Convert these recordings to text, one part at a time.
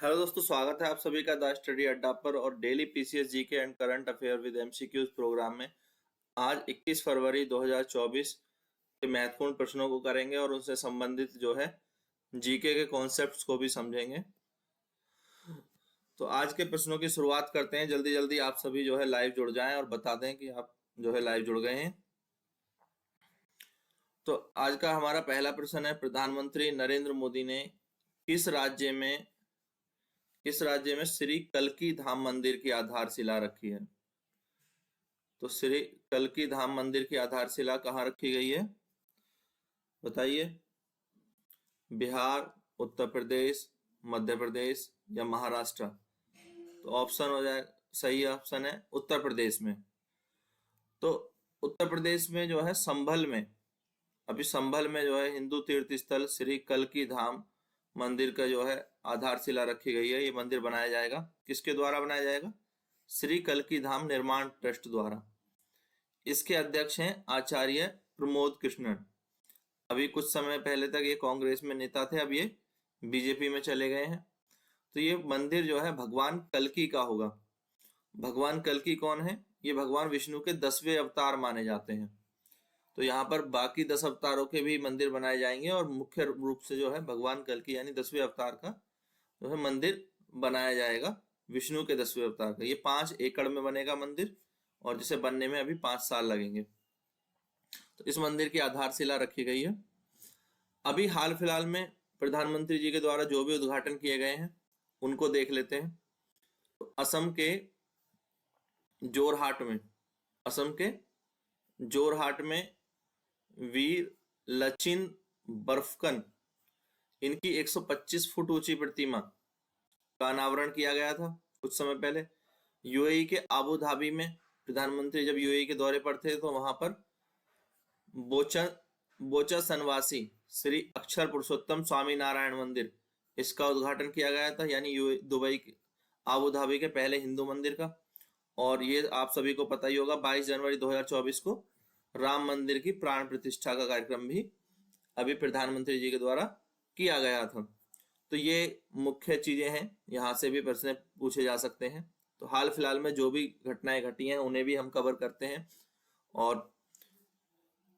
Hello दोस्तों, स्वागत है आप सभी का द स्टडी अड्डा पर और daily PCS GK and current affair with MCQs program में। आज 21 फरवरी 2024 के महत्वपूर्ण प्रश्नों को करेंगे और उनसे संबंधित जो है जीके के कॉन्सेप्ट्स को भी समझेंगे। तो आज के प्रश्नों की शुरुआत करते हैं। जल्दी जल्दी आप सभी जो है लाइव जुड़ जाएं और बता दें कि आप जो है लाइव जुड़ गए हैं। तो आज का हमारा पहला प्रश्न है, प्रधानमंत्री नरेंद्र मोदी ने किस राज्य में श्री कल्की धाम मंदिर की आधारशिला रखी है? तो श्री कल्की धाम मंदिर की आधारशिला कहाँ रखी गई है, बताइए। बिहार, उत्तर प्रदेश, मध्य प्रदेश या महाराष्ट्र? तो ऑप्शन हो जाए, सही ऑप्शन है उत्तर प्रदेश में। तो उत्तर प्रदेश में जो है संभल में, अभी संभल में जो है हिंदू तीर्थ स्थल श्री कल्की धाम मंदिर का जो है आधारशिला रखी गई है। ये मंदिर बनाया जाएगा, किसके द्वारा बनाया जाएगा? श्री कल्की धाम निर्माण ट्रस्ट द्वारा। इसके अध्यक्ष हैं आचार्य प्रमोद कृष्णन। अभी कुछ समय पहले तक ये कांग्रेस में नेता थे, अब ये बीजेपी में चले गए हैं। तो ये मंदिर जो है भगवान कल्की का होगा। भगवान कल्की कौन है? ये भगवान विष्णु के 10वें अवतार माने जाते हैं। तो यहाँ पर बाकी 10 अवतारों के भी मंदिर बनाए जाएंगे और मुख्य रूप से जो है भगवान कल्की यानी 10वें अवतार का जो है मंदिर बनाया जाएगा, विष्णु के 10वें अवतार का। ये 5 एकड़ में बनेगा मंदिर और जिसे बनने में अभी 5 साल लगेंगे। तो इस मंदिर की आधारशिला रखी गई है। अभी हाल फिलहाल में प्रधानमंत्री जी के द्वारा जो भी उद्घाटन किए गए हैं उनको देख लेते हैं। तो असम के जोरहाट में वीर लचिन बर्फकन, इनकी 125 फुट ऊंची प्रतिमा का अनावरण किया गया था कुछ समय पहले। यूएई के आबू धाबी में प्रधानमंत्री जब यूएई के दौरे पर थे तो वहां पर बोचा सनवासी श्री अक्षर पुरुषोत्तम स्वामी नारायण मंदिर, इसका उद्घाटन किया गया था, यानी दुबई आबू धाबी के पहले हिंदू मंदिर का। और ये आप सभी को पता ही होगा 22 जनवरी 2024 को राम मंदिर की प्राण प्रतिष्ठा का कार्यक्रम भी अभी प्रधानमंत्री जी के द्वारा किया गया था। तो ये मुख्य चीजें हैं, यहाँ से भी प्रश्न पूछे जा सकते हैं। तो हाल फिलहाल में जो भी घटनाएं घटी हैं उन्हें भी हम कवर करते हैं और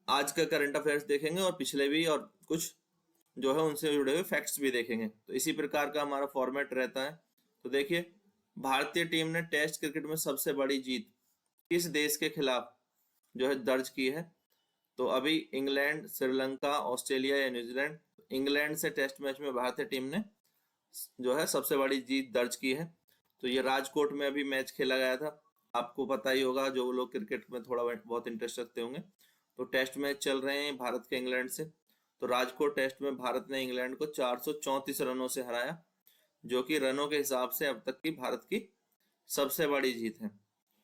आज का करंट अफेयर्स देखेंगे और पिछले भी और कुछ जो है उनसे जुड़े हुए फैक्ट्स भी देखेंगे। तो इसी प्रकार का हमारा फॉर्मेट रहता है। तो देखिए, भारतीय टीम ने टेस्ट क्रिकेट में सबसे बड़ी जीत किस देश के खिलाफ जो है दर्ज की है? तो अभी इंग्लैंड, श्रीलंका, ऑस्ट्रेलिया या न्यूजीलैंड? इंग्लैंड से टेस्ट मैच में भारतीय टीम ने जो है सबसे बड़ी जीत दर्ज की है। तो ये राजकोट में अभी मैच खेला गया था, आपको पता ही होगा जो लोग क्रिकेट में थोड़ा बहुत इंटरेस्ट रखते होंगे। तो टेस्ट मैच चल रहे हैं भारत के इंग्लैंड से। तो राजकोट टेस्ट में भारत ने इंग्लैंड को 434 रनों से हराया, जो कि रनों के हिसाब से अब तक की भारत की सबसे बड़ी जीत है।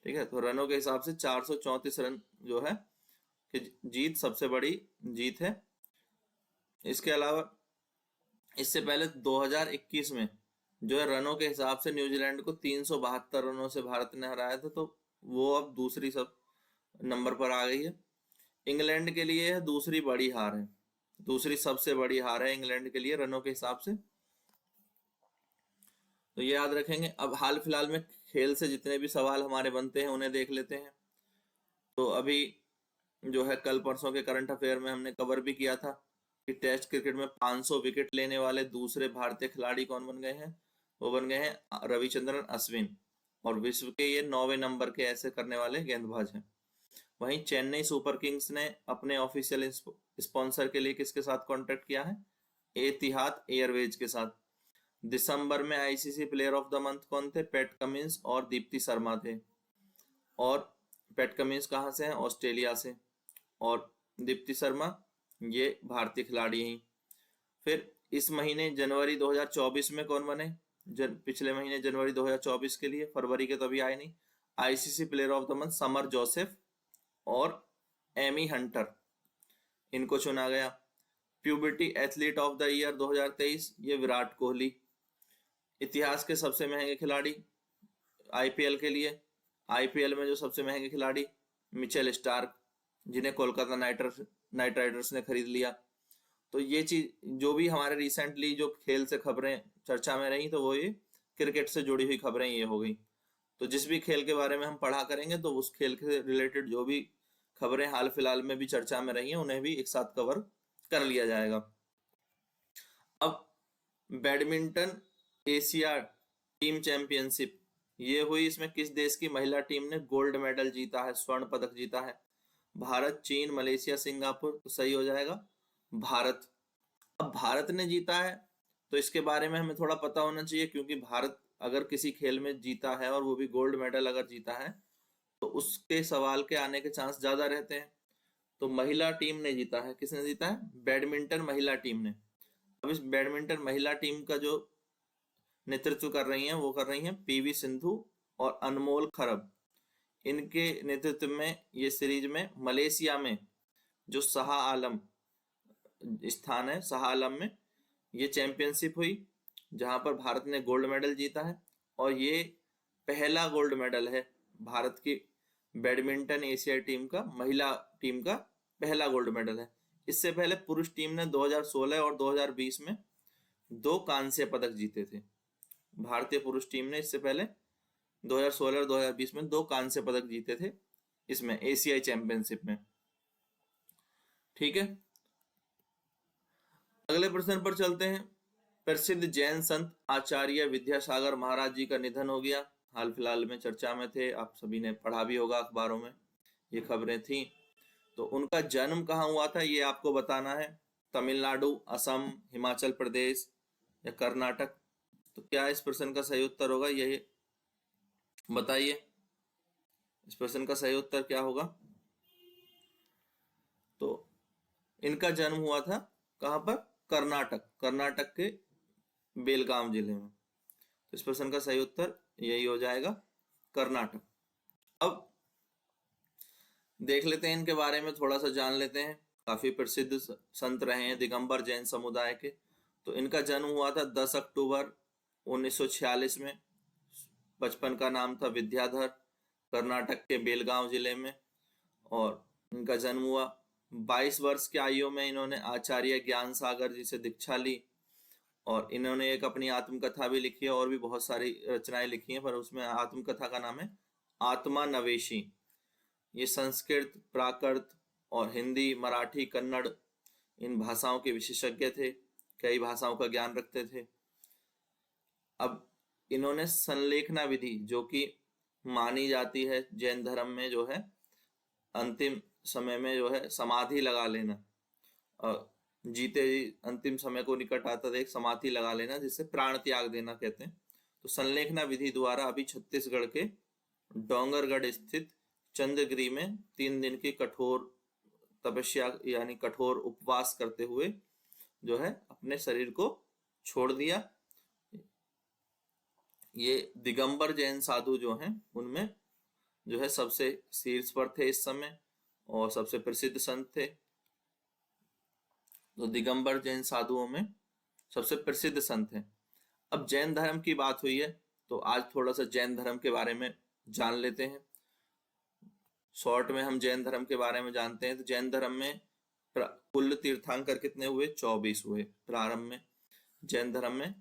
ठीक है, तो रनों के हिसाब से 434 रन जो है कि जीत सबसे बड़ी जीत है। इसके अलावा इससे पहले 2021 में जो है रनों के हिसाब से न्यूजीलैंड को 372 रनों से भारत ने हराया था, तो वो अब दूसरी सब नंबर पर आ गई है। इंग्लैंड के लिए दूसरी बड़ी हार है, दूसरी सबसे बड़ी हार है इंग्लैंड के लिए रनों के हिसाब से। तो ये याद रखेंगे। अब हाल फिलहाल में खेल से जितने भी सवाल हमारे बनते हैं उन्हें देख लेते हैं। तो अभी जो है कल परसों के करंट अफेयर में हमने कवर भी किया था कि टेस्ट क्रिकेट में 500 विकेट लेने वाले दूसरे भारतीय खिलाड़ी कौन बन गए हैं? वो बन गए हैं रविचंद्रन अश्विन, और विश्व के ये 9वें नंबर के ऐसे करने वाले गेंदबाज हैं। वहीं चेन्नई सुपर किंग्स ने अपने ऑफिशियल स्पॉन्सर के लिए किसके साथ कॉन्ट्रैक्ट किया है? एतिहाद एयरवेज के साथ। दिसंबर में ICC player of the month कौन थे? पैट कमिंस और दीप्ति शर्मा थे। और पैट कमिंस कहाँ से हैं? ऑस्ट्रेलिया से। और दीप्ति शर्मा ये भारतीय खिलाड़ी हैं। फिर इस महीने जनवरी 2024 में कौन बने? पिछले महीने जनवरी 2024 के लिए, फरवरी के तो अभी आए नहीं, ICC player of the month summer Joseph और एमी हंटर, इनको चुना गया। Puberty athlete of the year 2023 ये विराट कोहली। इतिहास के सबसे महंगे खिलाड़ी आईपीएल के लिए, आईपीएल में जो सबसे महंगे खिलाड़ी मिचेल स्टार्क, जिन्हें कोलकाता नाइट राइडर्स ने खरीद लिया। तो ये चीज जो भी हमारे रिसेंटली जो खेल से खबरें चर्चा में रही, तो वो ये क्रिकेट से जुड़ी हुई खबरें ये हो गई। तो जिस भी खेल के बारे में हम पढ़ा करेंगे तो उस खेल के रिलेटेड जो भी खबरें हाल फिलहाल में भी चर्चा में रही हैं उन्हें भी एक साथ कवर कर लिया जाएगा। अब बैडमिंटन एशिया टीम चैंपियनशिप ये हुई, इसमें किस देश की महिला टीम ने गोल्ड मेडल जीता है, स्वर्ण पदक जीता है? भारत, चीन, मलेशिया, सिंगापुर? तो सही हो जाएगा भारत। अब भारत ने जीता है तो इसके बारे में हमें थोड़ा पता होना चाहिए, क्योंकि भारत अगर किसी खेल में जीता है और वो भी गोल्ड मेडल अगर जीता है तो उसके सवाल के आने के चांस ज्यादा रहते हैं। तो महिला टीम ने जीता है, किसने जीता है? बैडमिंटन महिला टीम ने। अब इस बैडमिंटन महिला टीम का जो नेतृत्व कर रही हैं वो कर रही हैं पीवी सिंधु और अनमोल खरब। इनके नेतृत्व में ये सीरीज में मलेशिया में जो शाह आलम स्थान है, शाह आलम में ये चैंपियनशिप हुई जहां पर भारत ने गोल्ड मेडल जीता है। और ये पहला गोल्ड मेडल है भारत की बैडमिंटन एशिया टीम का, महिला टीम का पहला गोल्ड मेडल है। इससे पहले पुरुष टीम ने 2016 और 2020 में 2 कांस्य पदक जीते थे। भारतीय पुरुष टीम ने इससे पहले 2016 और 2020 में 2 कांस्य पदक जीते थे इसमें एशियाई चैंपियनशिप में। ठीक है, अगले प्रश्न पर चलते हैं। प्रसिद्ध जैन संत आचार्य विद्यासागर महाराज जी का निधन हो गया। हाल फिलहाल में चर्चा में थे, आप सभी ने पढ़ा भी होगा अखबारों में, ये खबरें थी। तो उनका जन्म कहाँ हुआ था ये आपको बताना है। तमिलनाडु, असम, हिमाचल प्रदेश या कर्नाटक? तो क्या इस प्रश्न का सही उत्तर होगा, यही बताइए। इस प्रश्न का सही उत्तर क्या होगा? तो इनका जन्म हुआ था कहाँ पर? कर्नाटक, कर्नाटक के बेलगाम जिले में। तो इस प्रश्न का सही उत्तर यही हो जाएगा, कर्नाटक। अब देख लेते हैं इनके बारे में, थोड़ा सा जान लेते हैं। काफी प्रसिद्ध संत रहे हैं दिगंबर जैन समुदाय के। तो इनका जन्म हुआ था 10 अक्टूबर 1946 में। बचपन का नाम था विद्याधर, कर्नाटक के बेलगांव जिले में। और इनका जन्म हुआ 22 वर्ष की आयु में इन्होंने आचार्य ज्ञान सागर जी से दीक्षा ली। और इन्होंने एक अपनी आत्मकथा भी लिखी है, और भी बहुत सारी रचनाएं लिखी हैं, पर उसमें आत्मकथा का नाम है आत्मा नवेशी। ये संस्कृत, प्राकृत और हिंदी, मराठी, कन्नड़ इन भाषाओं के विशेषज्ञ थे, कई भाषाओं का ज्ञान रखते थे। अब इन्होंने संलेखना विधि जो कि मानी जाती है जैन धर्म में, जो है अंतिम समय में जो है समाधि लगा लेना, जीते ही अंतिम समय को निकट आता था एक समाधि लगा लेना, जिससे प्राण त्याग देना कहते हैं। तो संलेखना विधि द्वारा अभी छत्तीसगढ़ के डोंगरगढ़ स्थित चंद्रगिरी में 3 दिन की कठोर तपस्या यानी कठोर उपवास करते हुए जो है अपने शरीर को छोड़ दिया। ये दिगंबर जैन साधु जो हैं उनमें जो है सबसे शीर्ष पर थे इस समय, और सबसे प्रसिद्ध संत थे। तो दिगंबर जैन साधुओं में सबसे प्रसिद्ध संत हैं। अब जैन धर्म की बात हुई है तो आज थोड़ा सा जैन धर्म के बारे में जान लेते हैं। शॉर्ट में हम जैन धर्म के बारे में जानते हैं। तो जैन धर्म में कुल तीर्थंकर कितने हुए? 24 हुए प्रारंभ में। जैन धर्म में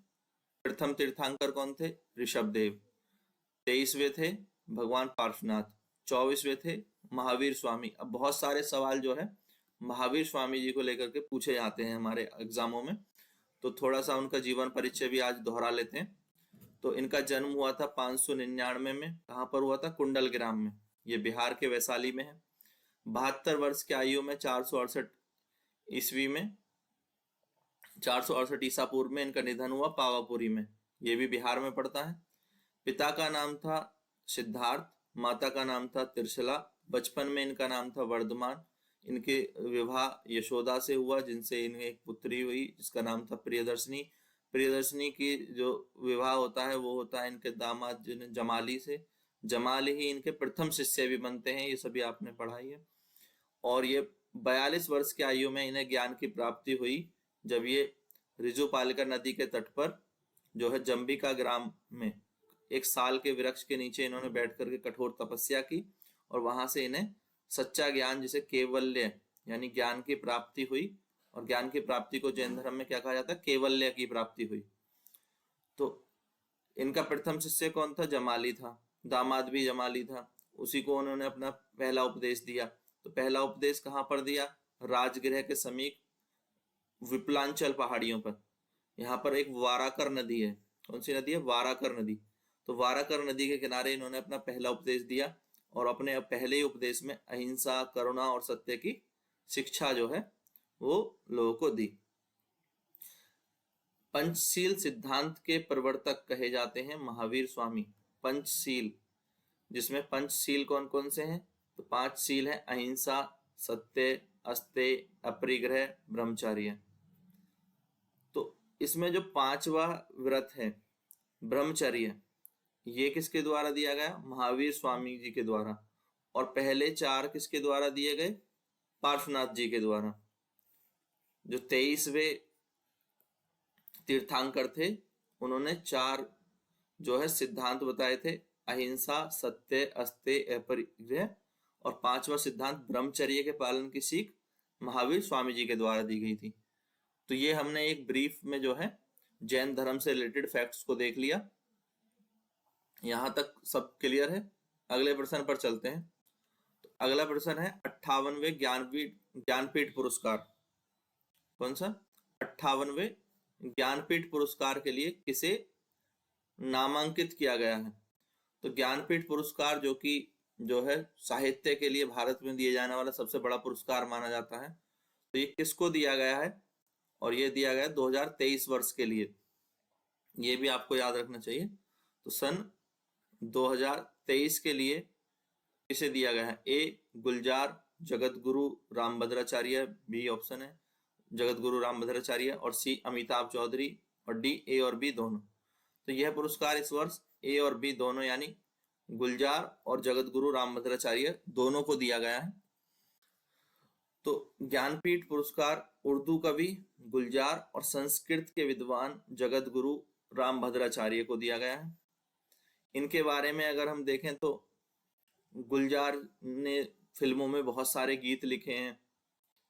प्रथम तीर्थंकर कौन थे? ऋषभदेव। 23वें थे भगवान पार्श्वनाथ। 24वें थे महावीर स्वामी। अब बहुत सारे सवाल जो है महावीर स्वामी जी को लेकर के पूछे जाते हैं हमारे एग्जामों में, तो थोड़ा सा उनका जीवन परिचय भी आज दोहरा लेते हैं। तो इनका जन्म हुआ था 599 में। कहाँ पर हुआ था? कुंडलग्राम में, ये बिहार के वैशाली में है। 72 वर्ष की आयु में 468 ईस्वी में, 468 ईसा पूर्व में इनका निधन हुआ पावापुरी में, ये भी बिहार में पड़ता है। पिता का नाम था सिद्धार्थ, माता का नाम था त्रिशला। बचपन में इनका नाम था वर्धमान। इनके विवाह यशोदा से हुआ, जिनसे इन्हें एक पुत्री हुई जिसका नाम था प्रियदर्शनी। प्रियदर्शनी की जो विवाह होता है वो होता है इनके दामाद जमाली से। जमाली ही इनके प्रथम शिष्य भी बनते हैं, ये सभी आपने पढ़ाई है। और ये 42 वर्ष की आयु में इन्हें ज्ञान की प्राप्ति हुई जब ये ऋजुपालिका नदी के तट पर जो है जंबिका ग्राम में एक साल के वृक्ष के नीचे इन्होंने बैठ करके कठोर तपस्या की, और वहां से इन्हें सच्चा ज्ञान जिसे केवल्य यानी ज्ञान की प्राप्ति हुई। और ज्ञान की प्राप्ति को जैन धर्म में क्या कहा जाता है? केवल्य की प्राप्ति हुई। तो इनका प्रथम शिष्य कौन था? जमाली था, दामाद भी जमाली था, उसी को उन्होंने अपना पहला उपदेश दिया। तो पहला उपदेश कहाँ पर दिया? राजगृह के समीप विपलांचल पहाड़ियों पर। यहाँ पर एक वाराकर नदी है। कौन सी नदी है? वाराकर नदी। तो वाराकर नदी के किनारे इन्होंने अपना पहला उपदेश दिया और अपने पहले ही उपदेश में अहिंसा, करुणा और सत्य की शिक्षा जो है वो लोगों को दी। पंचशील सिद्धांत के प्रवर्तक कहे जाते हैं महावीर स्वामी। पंचशील, जिसमें पंचशील कौन कौन से हैं? तो 5 शील है: अहिंसा, सत्य, अस्तेय, अपरिग्रह, ब्रह्मचर्य। तो इसमें जो 5वां व्रत है ब्रह्मचर्य, ये किसके द्वारा दिया गया? महावीर स्वामी जी के द्वारा। और पहले 4 किसके द्वारा दिए गए? पार्श्वनाथ जी के द्वारा। जो 23वें तीर्थंकर थे, उन्होंने 4 जो है सिद्धांत बताए थे: अहिंसा, सत्य, अस्तेय, अपरिग्रह। और 5वां सिद्धांत ब्रह्मचर्य के पालन की सीख महावीर स्वामी जी के द्वारा दी गई थी। तो ये हमने एक ब्रीफ में जो है जैन धर्म से रिलेटेड फैक्ट्स को देख लिया। यहां तक सब क्लियर है? अगले प्रश्न पर चलते हैं। तो अगला प्रश्न है 58वें ज्ञानपीठ पुरस्कार। कौन सा? 58वें ज्ञानपीठ पुरस्कार के लिए किसे नामांकित किया गया है? तो ज्ञानपीठ पुरस्कार जो है साहित्य के लिए भारत में दिए जाने वाला सबसे बड़ा पुरस्कार माना जाता है। तो ये किसको दिया गया है? और ये दिया गया 2023 वर्ष के लिए। ये भी आपको याद रखना चाहिए। तो सन 2023 के लिए किसे दिया गया है? ए गुलजार जगत गुरु रामभद्राचार्य, बी ऑप्शन है जगत गुरु रामभद्राचार्य, और सी अमिताभ चौधरी, और डी ए और बी दोनों। तो यह पुरस्कार इस वर्ष ए और बी दोनों यानी गुलजार और जगत गुरु रामभद्राचार्य दोनों को दिया गया है। तो ज्ञानपीठ पुरस्कार उर्दू कवि गुलजार और संस्कृत के विद्वान जगत गुरु रामभद्राचार्य को दिया गया है। इनके बारे में अगर हम देखें तो गुलजार ने फिल्मों में बहुत सारे गीत लिखे हैं।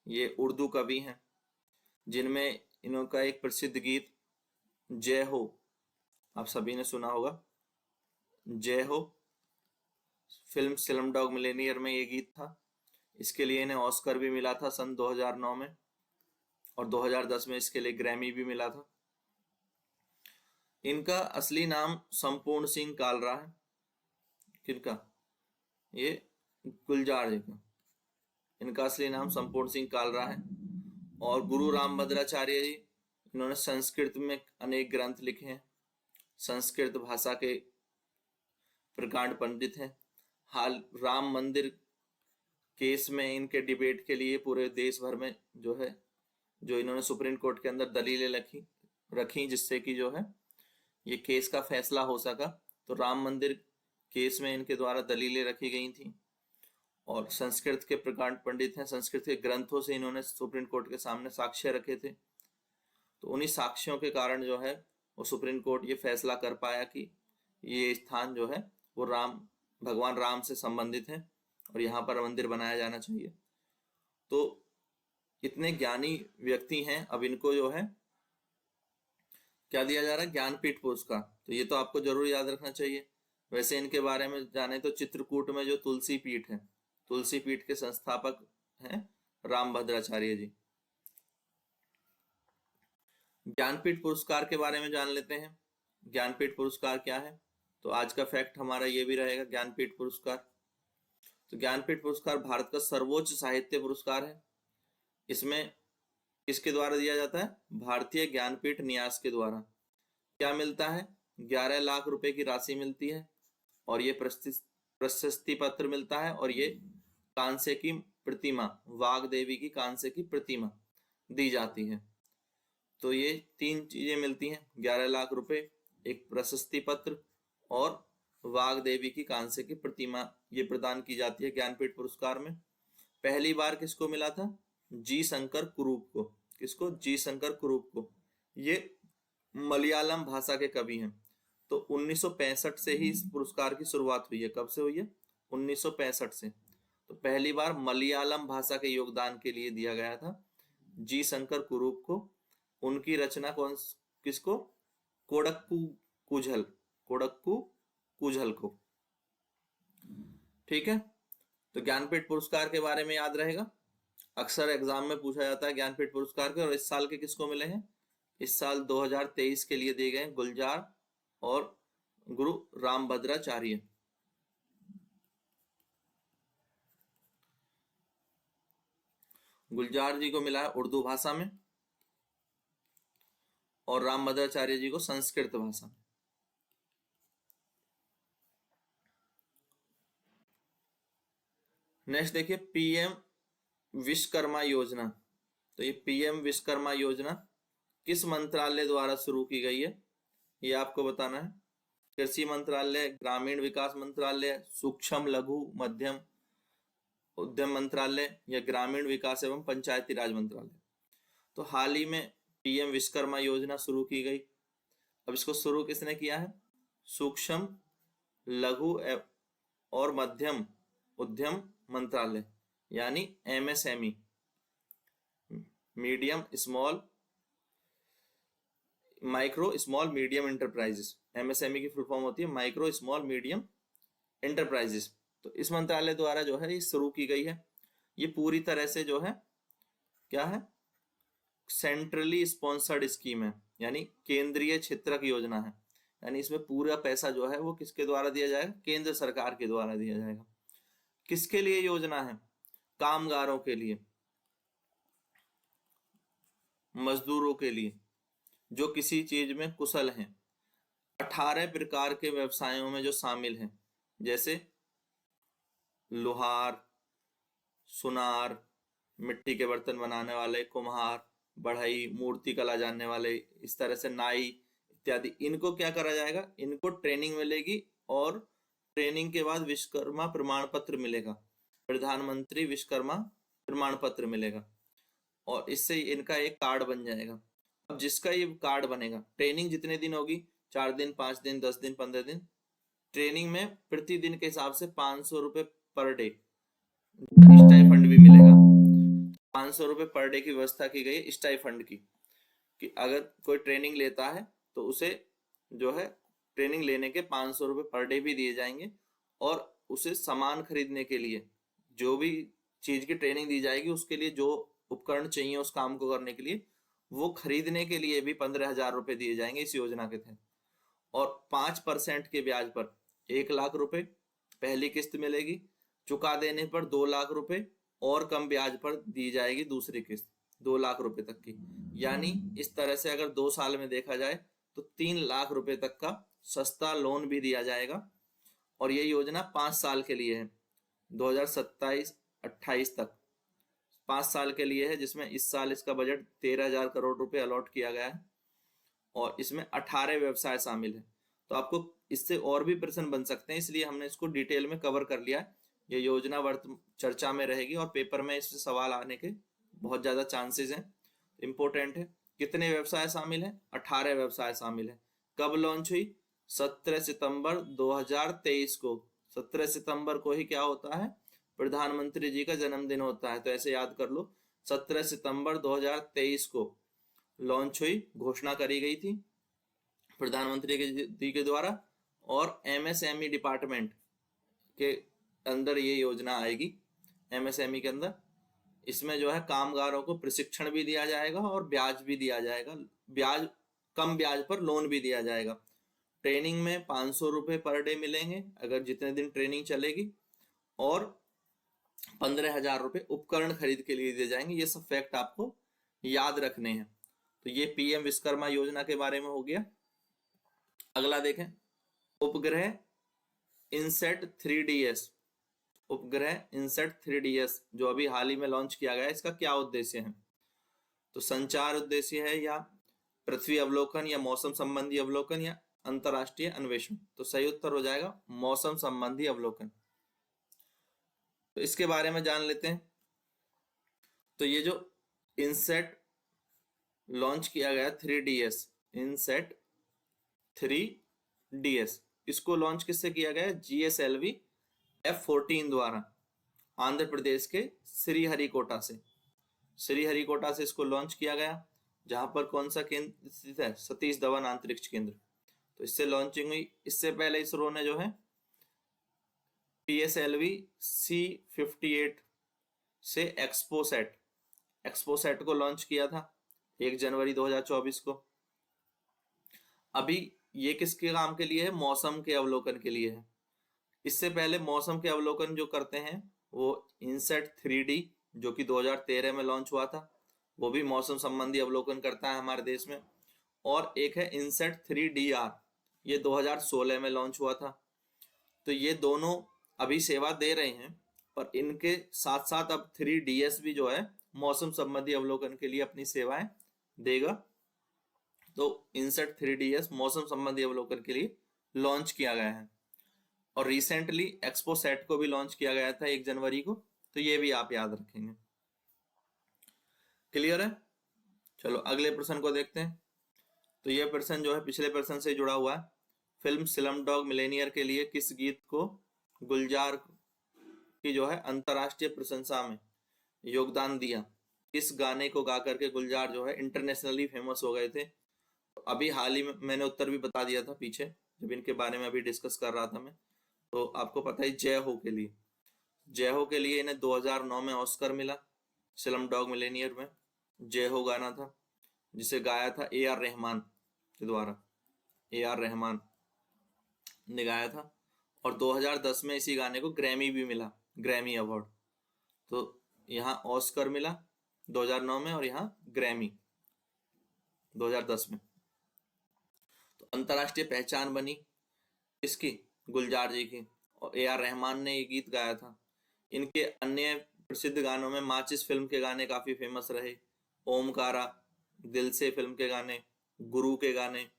ये उर्दू कवि हैं, जिनमें इनका एक प्रसिद्ध गीत जय हो, आप सभी ने सुना होगा। जय हो फिल्म स्लमडॉग मिलियनेयर में ये गीत था। इसके लिए इन्हें ऑस्कर भी मिला था सन 2009 में, और 2010 में इसके लिए ग्रैमी भी मिला था। इनका असली नाम संपूर्ण सिंह कालरा है। किनका? ये गुलजार जी का। इनका असली नाम संपूर्ण सिंह कालरा है। और गुरु रामभद्राचार्य जी, इन्होंने संस्कृत में अनेक ग्रंथ लिखे हैं, संस्कृत भाषा के प्रकांड पंडित हैं। हाल राम मंदिर केस में इनके डिबेट के लिए पूरे देश भर में जो इन्होंने सुप्रीम कोर्ट के अंदर दलीलें रखी, जिससे कि जो है ये केस का फैसला हो सका। तो राम मंदिर केस में इनके द्वारा दलीलें रखी गई थी, और संस्कृत के प्रकांड पंडित हैं। संस्कृत के ग्रंथों से इन्होंने सुप्रीम कोर्ट के सामने साक्ष्य रखे थे। तो उन्हीं साक्ष्यों के कारण जो है वो सुप्रीम कोर्ट ये फैसला कर पाया कि ये स्थान जो है वो भगवान राम से संबंधित है और यहाँ पर मंदिर बनाया जाना चाहिए। तो इतने ज्ञानी व्यक्ति हैं। अब इनको जो है क्या दिया जा रहा है? ज्ञानपीठ पुरस्कार। तो ये तो आपको जरूर याद रखना चाहिए। वैसे इनके बारे में जाने तो चित्रकूट में जो तुलसी पीठ है, तुलसी पीठ के संस्थापक हैं रामभद्राचार्य जी। ज्ञानपीठ पुरस्कार के बारे में जान लेते हैं। ज्ञानपीठ पुरस्कार क्या है? तो आज का फैक्ट हमारा ये भी रहेगा ज्ञानपीठ पुरस्कार। तो ज्ञानपीठ पुरस्कार भारत का सर्वोच्च साहित्य पुरस्कार है। इसमें किसके द्वारा दिया जाता है? भारतीय ज्ञानपीठ न्यास के द्वारा। क्या मिलता है? 11 लाख रुपए की राशि मिलती है, और ये प्रशस्ति पत्र मिलता है, और ये कांस्य की प्रतिमा, वाग देवी की कांस्य की प्रतिमा दी जाती है। तो ये 3 चीजें मिलती हैं: 11 लाख रुपए, एक प्रशस्ति पत्र, और वाग देवी की कांस्य की प्रतिमा ये प्रदान की जाती है ज्ञानपीठ पुरस्कार में। पहली बार किसको मिला था? जी शंकर कुरूप को। किसको? जी शंकर कुरूप को। ये मलयालम भाषा के कवि हैं। तो 1965 से ही इस पुरस्कार की शुरुआत हुई है। कब से हुई है? 1965 से। तो पहली बार मलयालम भाषा के योगदान के लिए दिया गया था जी शंकर कुरूप को। उनकी रचना किसको? कोडक्कू कुझल, कोडक्कू कुझल को। ठीक है, तो ज्ञानपीठ पुरस्कार के बारे में याद रहेगा, अक्सर एग्जाम में पूछा जाता है ज्ञानपीठ पुरस्कार के। और इस साल के किसको मिले हैं? इस साल 2023 के लिए दिए गए गुलजार और गुरु रामभद्राचार्य। गुलजार जी को मिला है उर्दू भाषा में और रामभद्राचार्य जी को संस्कृत भाषा में। नेक्स्ट देखिए पीएम विश्वकर्मा योजना। तो ये पीएम विश्वकर्मा योजना किस मंत्रालय द्वारा शुरू की गई है, ये आपको बताना है। कृषि मंत्रालय, ग्रामीण विकास मंत्रालय, सूक्ष्म लघु मध्यम उद्यम मंत्रालय या ग्रामीण विकास एवं पंचायती राज मंत्रालय। तो हाल ही में पीएम विश्वकर्मा योजना शुरू की गई। अब इसको शुरू किसने किया है? सूक्ष्म लघु और मध्यम उद्यम मंत्रालय यानी MSME, medium small micro small medium enterprises. MSME की फुल फॉर्म होती है माइक्रो स्मॉल मीडियम एंटरप्राइजेस। तो इस मंत्रालय द्वारा जो है ये शुरू की गई है। ये पूरी तरह से जो है क्या है, सेंट्रली स्पॉन्सर्ड स्कीम है, यानी केंद्रीय क्षेत्रक योजना है। यानी इसमें पूरा पैसा जो है वो किसके द्वारा दिया जाएगा? केंद्र सरकार के द्वारा दिया जाएगा। किसके लिए योजना है? कामगारों के लिए, मजदूरों के लिए जो किसी चीज में कुशल हैं। 18 प्रकार के व्यवसायों में जो शामिल हैं, जैसे लोहार, सुनार, मिट्टी के बर्तन बनाने वाले, कुम्हार, बढ़ई, मूर्ति कला जानने वाले, इस तरह से नाई इत्यादि। इनको क्या करा जाएगा? इनको ट्रेनिंग मिलेगी और ट्रेनिंग के बाद विश्वकर्मा प्रमाण पत्र मिलेगा, प्रधानमंत्री विश्वकर्मा प्रमाण पत्र मिलेगा और इससे इनका एक कार्ड बन जाएगा। अब जिसका ये कार्ड बनेगा, ट्रेनिंग जितने दिन होगी, 4 दिन, 5 दिन, 10 दिन, 15 दिन, ट्रेनिंग में प्रतिदिन के हिसाब से 500 रुपए पर डे स्टाइफंड भी मिलेगा। 500 रुपए पर डे की व्यवस्था की गई स्टाइफंड की, कि अगर कोई ट्रेनिंग लेता है तो उसे जो है ट्रेनिंग लेने के 500 रुपए पर डे भी दिए जाएंगे और उसे सामान खरीदने के लिए, जो भी चीज की ट्रेनिंग दी जाएगी उसके लिए जो उपकरण चाहिए उस काम को करने के लिए, वो खरीदने के लिए भी 15,000 रुपए दिए जाएंगे इस योजना के तहत। और 5% के ब्याज पर 1 लाख रुपए पहली किस्त मिलेगी, चुका देने पर 2 लाख रुपए और कम ब्याज पर दी जाएगी दूसरी किस्त 2 लाख रुपए तक की। यानी इस तरह से अगर 2 साल में देखा जाए तो 3 लाख रुपए तक का सस्ता लोन भी दिया जाएगा। और ये योजना 5 साल के लिए है, 2027-28 तक 5 साल के लिए है, जिसमें इस साल इसका बजट 13,000 करोड़ रुपए अलॉट किया गया है और इसमें 18 व्यवसाय शामिल है। तो आपको इससे और भी प्रश्न बन सकते हैं, इसलिए हमने इसको डिटेल में कवर कर लिया है। ये योजना चर्चा में रहेगी और पेपर में इससे सवाल आने के बहुत ज्यादा चांसेस हैं, इंपॉर्टेंट है। कितने व्यवसाय शामिल हैं? 18 व्यवसाय शामिल है। कब लॉन्च हुई? 17 सितंबर 2023 को। 17 सितंबर को ही क्या होता है? प्रधानमंत्री जी का जन्मदिन होता है, तो ऐसे याद कर लो 17 सितंबर 2023 को लॉन्च हुई, घोषणा करी गई थी प्रधानमंत्री जी के द्वारा। और एमएसएमई डिपार्टमेंट के अंदर ये योजना आएगी, एमएसएमई के अंदर। इसमें जो है कामगारों को प्रशिक्षण भी दिया जाएगा और ब्याज भी दिया जाएगा, ब्याज कम ब्याज पर लोन भी दिया जाएगा। ट्रेनिंग में 500 रुपए पर डे मिलेंगे अगर जितने दिन ट्रेनिंग चलेगी, और 15,000 रुपए उपकरण खरीद के लिए दिए जाएंगे। ये सब फैक्ट आपको याद रखने हैं। तो ये पीएम विश्वकर्मा योजना के बारे में हो गया। अगला देखें, उपग्रह इनसेट 3DS। उपग्रह इनसेट 3DS जो अभी हाल ही में लॉन्च किया गया है, इसका क्या उद्देश्य है? तो संचार उद्देश्य है, या पृथ्वी अवलोकन, या मौसम संबंधी अवलोकन, या अंतरराष्ट्रीय अन्वेषण। तो सही उत्तर हो जाएगा मौसम संबंधी अवलोकन। तो इसके बारे में जान लेते हैं। तो ये जो इनसेट लॉन्च किया गया 3DS, इनसेट 3DS, इसको लॉन्च किससे किया गया? GSLV F-14 द्वारा आंध्र प्रदेश के श्रीहरिकोटा से। श्रीहरिकोटा से इसको लॉन्च किया गया, जहां पर कौन सा केंद्र स्थित है? सतीश धवन अंतरिक्ष केंद्र। तो इससे लॉन्चिंग हुई। इससे पहले इसरो ने जो है PSLV C58 से एक्सपोसैट को लॉन्च किया था 1 जनवरी 2024 को। अभी ये किसके काम के लिए है? मौसम के अवलोकन के लिए है। इससे पहले मौसम के अवलोकन जो करते हैं वो इनसेट 3D जो कि 2013 में लॉन्च हुआ था, वो भी मौसम संबंधी अवलोकन करता है हमारे देश में। और एक है इनसेट 3DR, ये 2016 में लॉन्च हुआ था। तो ये दोनों अभी सेवा दे रहे हैं, पर इनके साथ साथ अब 3DS भी जो है मौसम संबंधी अवलोकन के लिए अपनी सेवाएं देगा। तो इनसेट 3DS मौसम संबंधी अवलोकन के लिए लॉन्च किया गया है। और रिसेंटली एक्सपोसैट को भी लॉन्च किया गया था 1 जनवरी को, तो ये भी आप याद रखेंगे। क्लियर है? चलो अगले प्रश्न को देखते हैं। तो ये प्रश्न जो है पिछले प्रश्न से जुड़ा हुआ है। फिल्म स्लमडॉग मिलेनियर के लिए किस गीत को गुलजार की जो है अंतरराष्ट्रीय प्रशंसा में योगदान दिया? इस गाने को गा करके गुलजार जो है इंटरनेशनली फेमस हो गए थे। अभी हाल ही में मैंने उत्तर भी बता दिया था पीछे, जब इनके बारे में अभी डिस्कस कर रहा था मैं। तो आपको पता ही जय हो के लिए इन्हें 2009 में ऑस्कर मिला। स्लमडॉग मिलेनियर में जय हो गाना था, जिसे गाया था AR रहमान के द्वारा। AR रहमान ने गाया था। और 2010 में इसी गाने को ग्रैमी भी मिला, ग्रैमी अवार्ड। तो यहाँ ऑस्कर मिला 2009 में और यहाँ ग्रैमी 2010 में। तो अंतरराष्ट्रीय पहचान बनी इसकी, गुलजार जी की। और AR रहमान ने ये गीत गाया था। इनके अन्य प्रसिद्ध गानों में माचिस फिल्म के गाने काफी फेमस रहे, ओमकारा, दिल से फिल्म के गाने, गुरु के गाने।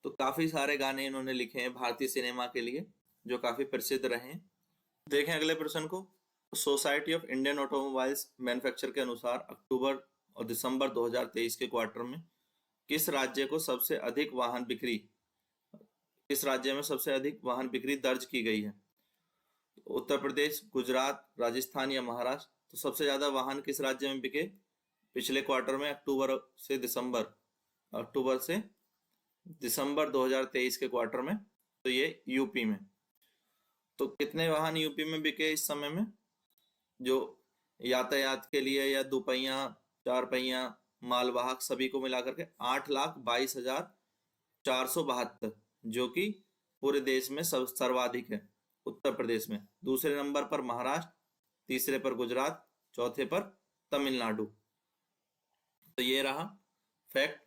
तो काफी सारे गाने इन्होंने लिखे हैं भारतीय सिनेमा के लिए, जो काफी प्रसिद्ध रहे हैं। देखें अगले प्रश्न को। Society of Indian automobiles manufacture के अनुसार अक्टूबर और दिसंबर 2023 के क्वार्टर में किस राज्य में सबसे अधिक वाहन बिक्री दर्ज की गई है? उत्तर प्रदेश, गुजरात, राजस्थान या महाराष्ट्र? तो सबसे ज्यादा वाहन किस राज्य में बिके पिछले क्वार्टर में, अक्टूबर से दिसंबर 2023 के क्वार्टर में? तो ये यूपी में। तो कितने वाहन यूपी में बिके इस समय में, जो यातायात के लिए या दुपहिया, 4 पहिया, मालवाहक सभी को मिलाकर के 8,22,472, जो कि पूरे देश में सर्वाधिक है। उत्तर प्रदेश में, दूसरे नंबर पर महाराष्ट्र, तीसरे पर गुजरात, चौथे पर तमिलनाडु। तो ये रहा फैक्ट।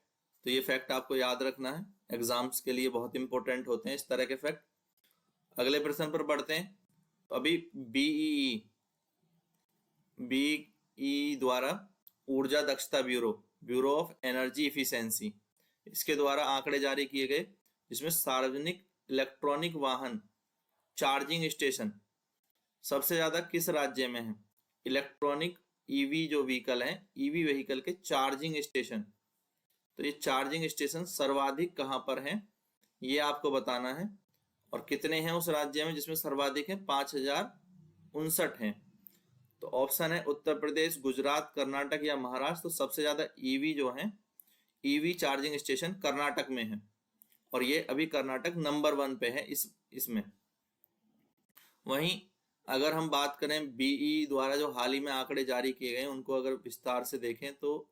तो ये फैक्ट आपको याद रखना है, एग्जाम्स के लिए बहुत इंपॉर्टेंट होते हैं इस तरह के फैक्ट। अगले प्रश्न पर बढ़ते हैं। तो अभी बीई द्वारा ऊर्जा दक्षता ब्यूरो ऑफ एनर्जी इफिशिएंसी, इसके द्वारा आंकड़े जारी किए गए, जिसमें सार्वजनिक इलेक्ट्रॉनिक वाहन चार्जिंग स्टेशन सबसे ज्यादा किस राज्य में है? इलेक्ट्रॉनिक ईवी जो व्हीकल है, ईवी व्हीकल के चार्जिंग स्टेशन। तो ये चार्जिंग स्टेशन सर्वाधिक कहां पर है, ये आपको बताना है। और कितने हैं उस राज्य में जिसमें सर्वाधिक है? 5,059 हैं। तो ऑप्शन है उत्तर प्रदेश, गुजरात, कर्नाटक या महाराष्ट्र। तो सबसे ज्यादा ईवी जो है, ईवी चार्जिंग स्टेशन कर्नाटक में है, और ये अभी कर्नाटक नंबर 1 पे है इसमें। वहीं अगर हम बात करें बीई द्वारा जो हाल ही में आंकड़े जारी किए गए, उनको अगर विस्तार से देखें तो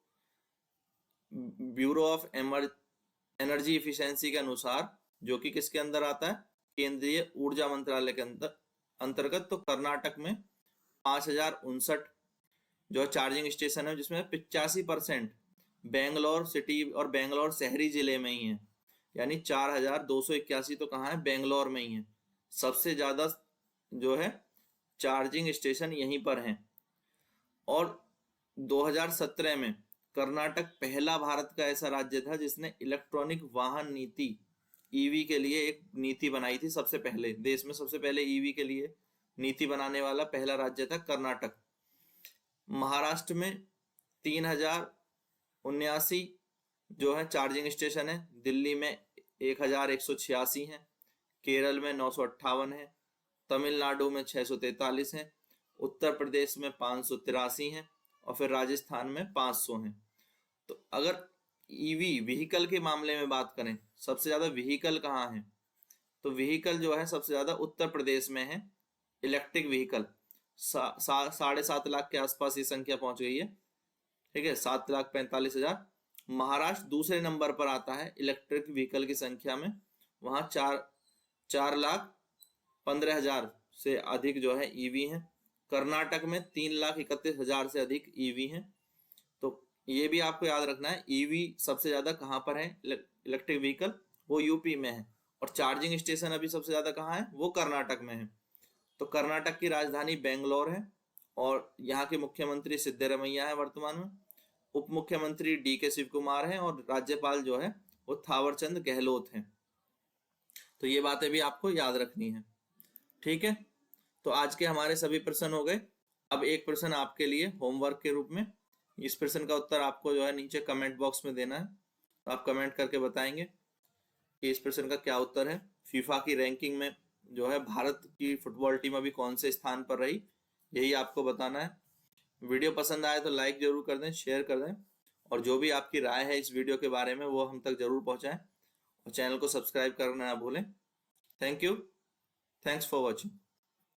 ब्यूरो ऑफ एनर्जी इफिशिएंसी के अनुसार, जो कि किसके अंदर आता है? केंद्रीय ऊर्जा मंत्रालय के अंतर्गत। तो कर्नाटक में 5,059 जो चार्जिंग स्टेशन है, जिसमें 85% बेंगलोर सिटी और बेंगलोर शहरी जिले में ही है। यानी 4,281 तो कहाँ है? बेंगलोर में ही है। सबसे ज्यादा जो है चार्जिंग स्टेशन यहीं पर हैं। और 2017 में कर्नाटक पहला भारत का ऐसा राज्य था जिसने इलेक्ट्रॉनिक वाहन नीति, ईवी के लिए एक नीति बनाई थी। सबसे पहले देश में सबसे पहले ईवी के लिए नीति बनाने वाला पहला राज्य था कर्नाटक। महाराष्ट्र में 3,079 जो है चार्जिंग स्टेशन है। दिल्ली में 1,186 है। केरल में 958 है। तमिलनाडु में 643 है। उत्तर प्रदेश में 583 है। और फिर राजस्थान में 500 है। तो अगर ईवी व्हीकल के मामले में बात करें, सबसे ज्यादा व्हीकल कहाँ है, तो व्हीकल जो है सबसे ज्यादा उत्तर प्रदेश में है। इलेक्ट्रिक व्हीकल 7.5 लाख के आसपास ये संख्या पहुंच गई है, ठीक है, 7,45,000। महाराष्ट्र दूसरे नंबर पर आता है इलेक्ट्रिक व्हीकल की संख्या में, वहां 4,15,000 से अधिक जो है ईवी है। कर्नाटक में 3,31,000 से अधिक ईवी है। तो ये भी आपको याद रखना है, ईवी सबसे ज्यादा कहाँ पर है इलेक्ट्रिक व्हीकल, वो यूपी में है। और चार्जिंग स्टेशन अभी सबसे ज्यादा कहाँ है, वो कर्नाटक में है। तो कर्नाटक की राजधानी बेंगलोर है और यहाँ के मुख्यमंत्री सिद्धरमैया है वर्तमान में। उप मुख्यमंत्री DK शिव कुमार हैं और राज्यपाल जो है वो थावरचंद गहलोत हैं। तो ये बातें भी आपको याद रखनी है, ठीक है। तो आज के हमारे सभी प्रश्न हो गए। अब एक प्रश्न आपके लिए होमवर्क के रूप में, इस प्रश्न का उत्तर आपको जो है नीचे कमेंट बॉक्स में देना है। तो आप कमेंट करके बताएंगे कि इस प्रश्न का क्या उत्तर है। फीफा की रैंकिंग में जो है भारत की फुटबॉल टीम अभी कौन से स्थान पर रही, यही आपको बताना है। वीडियो पसंद आए तो लाइक जरूर कर दें, शेयर कर दें, और जो भी आपकी राय है इस वीडियो के बारे में वो हम तक जरूर पहुंचाएं, और चैनल को सब्सक्राइब करना ना भूलें। Thank you, thanks for watching.